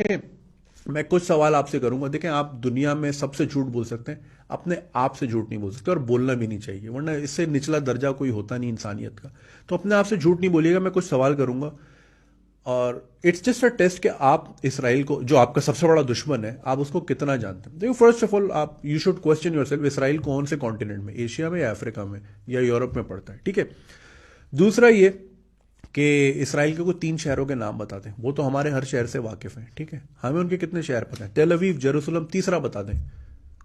मैं कुछ सवाल आपसे करूंगा। देखें, आप दुनिया में सबसे झूठ बोल सकते हैं, अपने आप से झूठ नहीं बोल सकते, और बोलना भी नहीं चाहिए, वरना इससे निचला दर्जा कोई होता नहीं इंसानियत का। तो अपने आप से झूठ नहीं बोलिएगा। मैं कुछ सवाल करूंगा और इट्स जस्ट अ टेस्ट कि आप इसराइल को, जो आपका सबसे बड़ा दुश्मन है, आप उसको कितना जानते हैं। देखो, फर्स्ट ऑफ ऑल आप you should question yourself, Israel कौन से कॉन्टिनेंट में, एशिया में या अफ्रीका में या यूरोप में पड़ता है, ठीक है। दूसरा ये कि इसराइल के कोई 3 शहरों के नाम बताते हैं, वो तो हमारे हर शहर से वाकिफ हैं, ठीक है। हमें उनके कितने शहर पता है, टेल अवीव, जेरूसलम, तीसरा बता दें।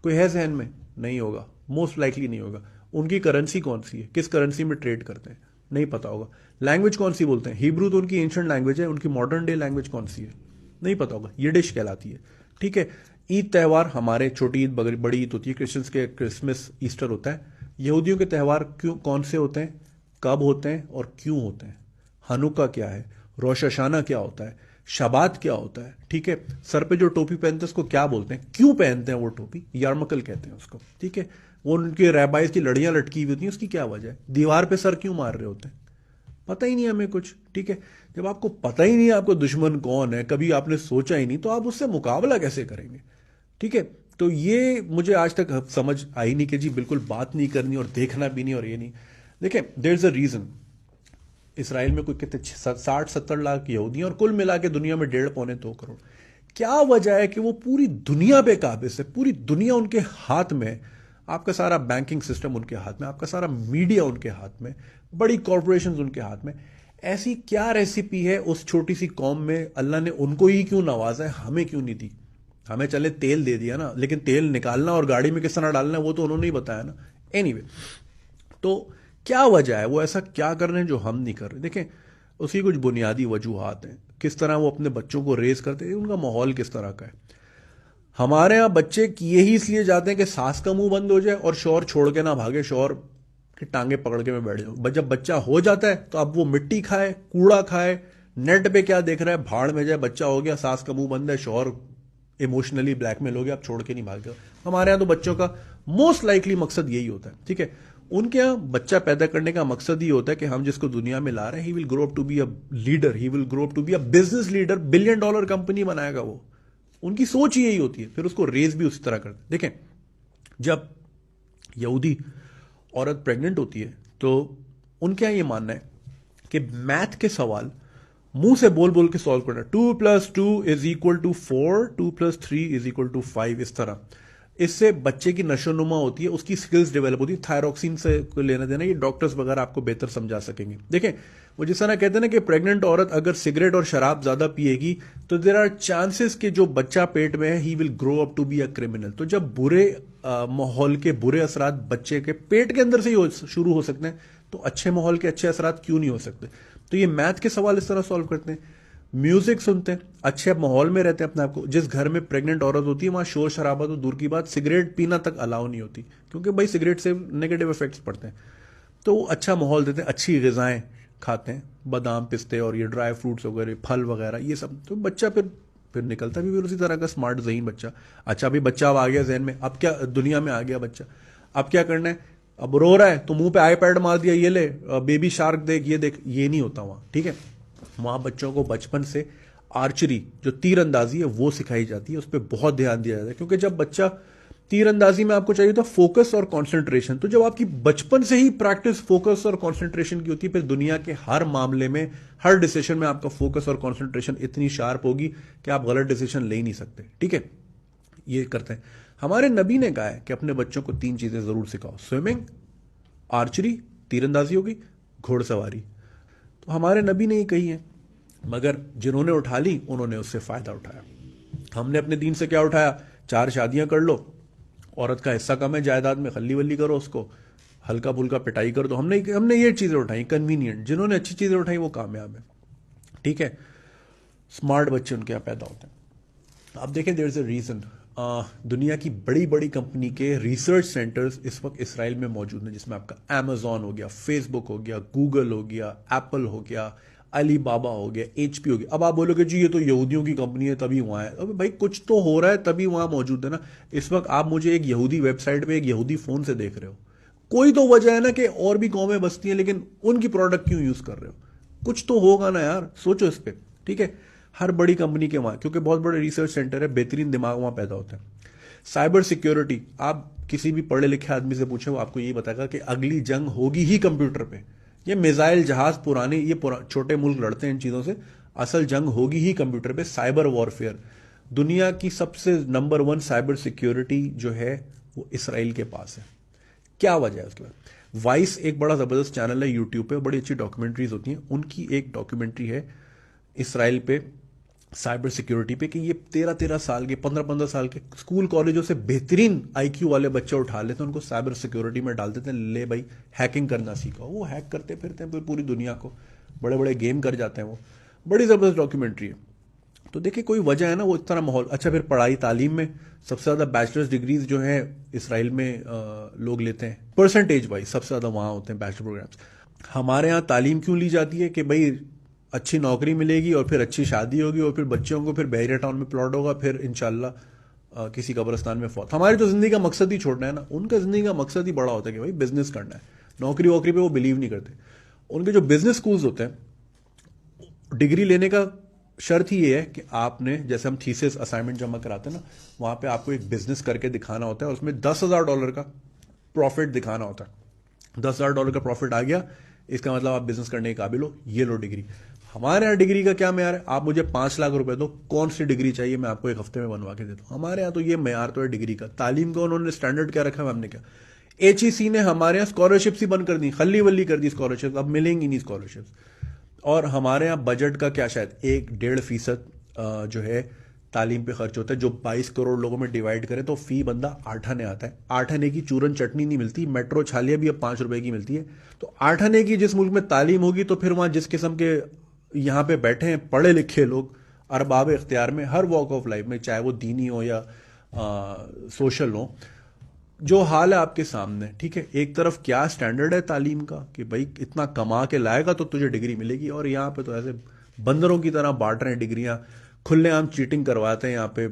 कोई है जहन में? नहीं होगा, मोस्ट लाइकली नहीं होगा। उनकी करेंसी कौन सी है, किस करेंसी में ट्रेड करते हैं, नहीं पता होगा। लैंग्वेज कौन सी बोलते हैं, हिब्रू तो उनकी एंशिएंट लैंग्वेज है, उनकी मॉडर्न डे लैंग्वेज कौन सी है, नहीं पता होगा, यिडिश कहलाती है, ठीक है। ईद त्यौहार हमारे, छोटी ईद बड़ी ईद होती है, क्रिश्चियंस के क्रिसमस ईस्टर होता है। यहूदियों के त्यौहार क्यों, कौन से होते हैं, कब होते हैं और क्यों होते हैं। हनुका क्या है, रोश हशाना क्या होता है, शबात क्या होता है, ठीक है। सर पे जो टोपी पहनते हैं उसको क्या बोलते हैं, क्यों पहनते हैं वो टोपी, यारमकल कहते हैं उसको, ठीक है। वो उनके रैबाइज की लड़ियां लटकी हुई होती हैं, उसकी क्या वजह है, दीवार पे सर क्यों मार रहे होते हैं, पता ही नहीं हमें कुछ, ठीक है। जब आपको पता ही नहीं आपको दुश्मन कौन है, कभी आपने सोचा ही नहीं, तो आप उससे मुकाबला कैसे करेंगे, ठीक है। तो ये मुझे आज तक समझ आई नहीं कि जी बिल्कुल बात नहीं करनी और देखना भी नहीं और ये नहीं। देखें, there is a reason. Israel में कोई कितने 60-70 लाख यहूदी हैं और कुल मिला के दुनिया में 1.5 पौने 2 करोड़। क्या वजह है कि वो पूरी दुनिया पे काबिज है, पूरी दुनिया उनके हाथ में है। आपका सारा बैंकिंग सिस्टम उनके हाथ में, आपका सारा मीडिया उनके हाथ में, बड़ी कॉरपोरेशन उनके हाथ में। ऐसी क्या रेसिपी है उस छोटी सी कौम में, अल्लाह ने उनको ही क्यों नवाजा है, हमें क्यों नहीं दी। हमें चले तेल दे दिया ना, लेकिन तेल निकालना और गाड़ी में किस तरह डालना है वो तो उन्होंने ही बताया ना। एनीवे, तो क्या वजह है, वो ऐसा क्या कर रहे हैं जो हम नहीं कर रहे। देखें, उसकी कुछ बुनियादी वजूहात हैं, किस तरह वो अपने बच्चों को रेस करते हैं, उनका माहौल किस तरह का है। हमारे यहाँ बच्चे किए ही इसलिए जाते हैं कि सास का मुंह बंद हो जाए और शौहर छोड़ के ना भागे, शौहर की टांगे पकड़ के मैं बैठ जाऊँ। जब बच्चा हो जाता है तो अब वो मिट्टी खाए, कूड़ा खाए, नेट पे क्या देख रहा है, भाड़ में जाए। बच्चा हो गया, सास का मुंह बंद है, शौहर इमोशनली ब्लैकमेल हो गया, आप छोड़ के नहीं भाग जाओ। हमारे यहाँ तो बच्चों का मोस्ट लाइकली मकसद यही होता है, ठीक है। उनके यहाँ बच्चा पैदा करने का मकसद ही होता है कि हम जिसको दुनिया में ला रहे हैं, he will grow up to be a leader, he will grow up to be a business leader, $1 billion company बनाएगा वो। उनकी सोच ही यही होती है, फिर उसको रेस भी उसी तरह करते। देखें, जब यहूदी औरत प्रेग्नेंट होती है तो उनके यहाँ ये मानना है कि मैथ के सवाल मुंह से बोल बोल के सॉल्व करना, 2+2 = 4, 2+3 = 5, इस तरह। इससे बच्चे की नशोनुमा होती है, उसकी स्किल्स डेवलप होती है। थायरोक्सिन से कोई लेना देना, ये डॉक्टर्स वगैरह आपको बेहतर समझा सकेंगे। देखें, वो जिस तरह कहते हैं ना कि प्रेग्नेंट औरत अगर सिगरेट और शराब ज्यादा पिएगी तो देर आर चांसेस कि जो बच्चा पेट में है, he will grow up to be a criminal. तो जब बुरे माहौल के बुरे असरात बच्चे के पेट के अंदर से ही शुरू हो सकते हैं, तो अच्छे माहौल के अच्छे असरात क्यों नहीं हो सकते। तो ये मैथ के सवाल इस तरह सॉल्व करते हैं। म्यूजिक सुनते हैं, अच्छे माहौल में रहते हैं अपने आप को। जिस घर में प्रेग्नेंट औरत होती है वहां शोर शराबा तो दूर की बात, सिगरेट पीना तक अलाउ नहीं होती, क्योंकि भाई सिगरेट से नेगेटिव इफेक्ट्स पड़ते हैं। तो वो अच्छा माहौल देते हैं, अच्छी ग़िज़ाएं खाते हैं, बादाम पिस्ते और ये ड्राई फ्रूट्स वगैरह, फल वगैरह, ये सब। तो बच्चा फिर निकलता भी फिर उसी तरह का स्मार्ट ज़हीन बच्चा। अच्छा, अभी बच्चा अब आ गया जहन में, अब क्या दुनिया में आ गया बच्चा, अब क्या करना है, अब रो रहा है तो मुंह पे आईपैड मार दिया, ये ले बेबी शार्क देख, ये देख। ये नहीं होता वहां, ठीक है। वहां बच्चों को बचपन से आर्चरी, जो तीर अंदाजी है, वो सिखाई जाती है, उस पर बहुत ध्यान दिया जाता है। क्योंकि जब बच्चा तीर अंदाजी में, आपको चाहिए था फोकस और कंसंट्रेशन, तो जब आपकी बचपन से ही प्रैक्टिस फोकस और कंसंट्रेशन की होती है, फिर दुनिया के हर मामले में, हर डिसीजन में आपका फोकस और कंसंट्रेशन इतनी शार्प होगी कि आप गलत डिसीजन ले ही नहीं सकते, ठीक है। ये करते हैं। हमारे नबी ने कहा है कि अपने बच्चों को 3 चीजें जरूर सिखाओ, स्विमिंग, आर्चरी, तीरंदाजी होगी, घोड़सवारी। तो हमारे नबी ने ही कही है, मगर जिन्होंने उठा ली उन्होंने उससे फायदा उठाया। हमने अपने दीन से क्या उठाया, 4 शादियां कर लो, औरत का हिस्सा कम है जायदाद में, खल्ली वल्ली करो उसको, हल्का फुल्का पिटाई कर दो। हमने ये चीजें उठाई, कन्वीनियंट। जिन्होंने अच्छी चीजें उठाई वो कामयाब है, ठीक है। स्मार्ट बच्चे उनके यहाँ पैदा होते हैं। आप देखें, देयर इज अ रीजन, दुनिया की बड़ी बड़ी कंपनी के रिसर्च सेंटर्स इस वक्त इसराइल में मौजूद हैं, जिसमें आपका अमेजॉन हो गया, फेसबुक हो गया, गूगल हो गया, एप्पल हो गया, अली बाबा हो गया, एचपी हो गया। अब आप बोलोगे जी ये तो यहूदियों की कंपनी है तभी वहां है। अबे भाई, कुछ तो हो रहा है तभी वहां मौजूद है ना। इस वक्त आप मुझे एक यहूदी वेबसाइट पे एक यहूदी फोन से देख रहे हो, कोई तो वजह है ना कि और भी कौमें बसती हैं, लेकिन उनकी प्रोडक्ट क्यों यूज कर रहे हो। कुछ तो होगा ना यार, सोचो इस पे, ठीक है। हर बड़ी कंपनी के वहाँ, क्योंकि बहुत बड़े रिसर्च सेंटर है, बेहतरीन दिमाग वहाँ पैदा होता है। साइबर सिक्योरिटी, आप किसी भी पढ़े लिखे आदमी से पूछे वो आपको यही बताएगा कि अगली जंग होगी ही कंप्यूटर पे। ये मिसाइल जहाज पुराने, ये छोटे मुल्क लड़ते हैं इन चीज़ों से, असल जंग होगी ही कंप्यूटर पे। साइबर वॉरफेयर, दुनिया की सबसे नंबर 1 साइबर सिक्योरिटी जो है वो इसराइल के पास है। क्या वजह है उसके बाद? वाइस एक बड़ा ज़बरदस्त चैनल है यूट्यूब पे, बड़ी अच्छी डॉक्यूमेंट्रीज होती हैं, उनकी एक डॉक्यूमेंट्री है इसराइल पे, साइबर सिक्योरिटी पे, कि ये 13-13 साल के, 15-15 साल के स्कूल कॉलेजों से बेहतरीन आईक्यू वाले बच्चे उठा लेते हैं, उनको साइबर सिक्योरिटी में डाल देते हैं, ले भाई हैकिंग करना सीखो। वो हैक करते फिरते हैं पूरी दुनिया को, बड़े बड़े गेम कर जाते हैं वो। बड़ी ज़बरदस्त डॉक्यूमेंट्री है। तो देखिए कोई वजह है ना वो इस तरह माहौल। अच्छा, फिर पढ़ाई तालीम में सबसे ज़्यादा बैचलर्स डिग्रीज जो है इसराइल में लोग लेते हैं, परसेंटेज वाइज सबसे ज़्यादा वहाँ होते हैं बैचलर प्रोग्राम्स। हमारे यहाँ तालीम क्यों ली जाती है कि भाई अच्छी नौकरी मिलेगी और फिर अच्छी शादी होगी और फिर बच्चों को फिर बहरिया टाउन में प्लॉट होगा, फिर इंशाल्लाह किसी कब्रिस्तान में फौत। हमारी तो ज़िंदगी का मकसद ही छोड़ना है ना, उनका ज़िंदगी का मकसद ही बड़ा होता है कि भाई बिजनेस करना है। नौकरी वोकरी पे वो बिलीव नहीं करते। उनके जो बिजनेस स्कूल्स होते हैं, डिग्री लेने का शर्त ही ये है कि आपने, जैसे हम थीसिस असाइनमेंट जमा कराते हैं ना, वहाँ पे आपको एक बिजनेस करके दिखाना होता है और उसमें $10,000 का प्रॉफिट दिखाना होता है। $10,000 का प्रॉफिट आ गया, इसका मतलब आप बिजनेस करने के काबिल हो, ये लो डिग्री। हमारे यहाँ डिग्री का क्या मैार है? आप मुझे 5 लाख रुपए दो, कौन सी डिग्री चाहिए मैं आपको 1 हफ्ते में बनवा के देता हूँ। हमारे यहाँ तो ये मैार तो है डिग्री का। तालीम का उन्होंने स्टैंडर्ड क्या रखा है, हमने क्या, HEC ने हमारे यहाँ स्कॉलरशिप्स ही बंद कर दी, खल्ली वल्ली कर दी स्कॉलरशिप, अब मिलेंगी नहीं स्कॉलरशिप्स। और हमारे यहाँ बजट का क्या, शायद 1-1.5% जो है तालीम पे खर्च होता है, जो 22 करोड़ लोगों में डिवाइड करें तो फी बंदा 8 आने आता है। 8 आने की चूरन चटनी नहीं मिलती, मेट्रो छालिया भी अब 5 रुपए की मिलती है। तो 8 आने की जिस मुल्क में तालीम होगी, तो फिर वहाँ जिस किस्म के यहाँ पे बैठे हैं पढ़े लिखे लोग अरबाब इख्तियार में, हर वॉक ऑफ लाइफ में, चाहे वो दीनी हो या सोशल हो, जो हाल है आपके सामने, ठीक है। एक तरफ क्या स्टैंडर्ड है तालीम का कि भाई इतना कमा के लाएगा तो तुझे डिग्री मिलेगी, और यहाँ पे तो ऐसे बंदरों की तरह बांट रहे हैं डिग्रियां, खुलेआम चीटिंग करवाते हैं यहाँ पे।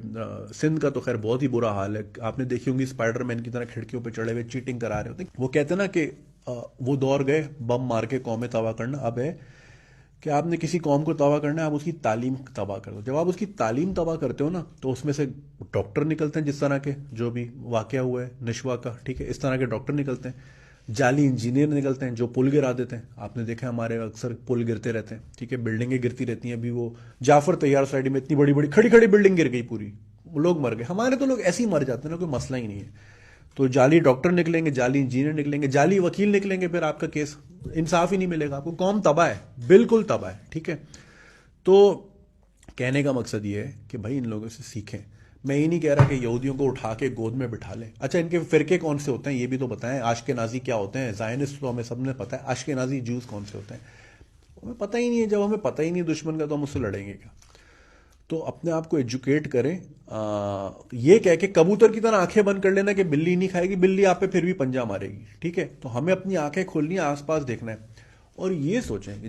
सिंध का तो खैर बहुत ही बुरा हाल है, आपने देखी होंगी स्पाइडरमैन की तरह खिड़कियों पे चढ़े हुए चीटिंग करा रहे होते हैं। वो कहते हैं ना कि वो दौर गए बम मार के कौमें तबाह करना, अब है कि आपने किसी कौम को तबाह करना है, आप उसकी तालीम तबाह कर दो। जब आप उसकी तालीम तबाह करते हो ना, तो उसमें से डॉक्टर निकलते हैं, जिस तरह के जो भी वाकया हुआ है नशवा का, ठीक है, इस तरह के डॉक्टर निकलते हैं। जाली इंजीनियर निकलते हैं जो पुल गिरा देते हैं। आपने देखा हमारे अक्सर पुल गिरते रहते हैं, ठीक है, बिल्डिंगें गिरती रहती हैं। अभी वो जाफर तैयार साइड में इतनी बड़ी बड़ी खड़ी खड़ी बिल्डिंग गिर गई, पूरी लोग मर गए। हमारे तो लोग ऐसे ही मर जाते हैं ना, कोई मसला ही नहीं है। तो जाली डॉक्टर निकलेंगे, जाली इंजीनियर निकलेंगे, जाली वकील निकलेंगे, फिर आपका केस इंसाफ ही नहीं मिलेगा आपको। कौम तबाह है, बिल्कुल तबाह है, ठीक है। तो कहने का मकसद ये है कि भाई इन लोगों से सीखें। मैं ये नहीं कह रहा कि यहूदियों को उठा के गोद में बिठा लें। अच्छा, इनके फिरके कौन से होते हैं ये भी तो बताएं। आशकेनाजी क्या होते हैं? ज़ायनिस्ट तो हमें सबने पता है, आशकेनाजी जूस कौन से होते हैं हमें पता ही नहीं है। जब हमें पता ही नहीं दुश्मन का, तो हम उससे लड़ेंगे क्या? तो अपने आप को एजुकेट करें। ये कह के कबूतर की तरह आंखें बंद कर लेना कि बिल्ली नहीं खाएगी, बिल्ली आप पे फिर भी पंजा मारेगी, ठीक है। तो हमें अपनी आंखें खोलनी है, आसपास देखना है और ये सोचें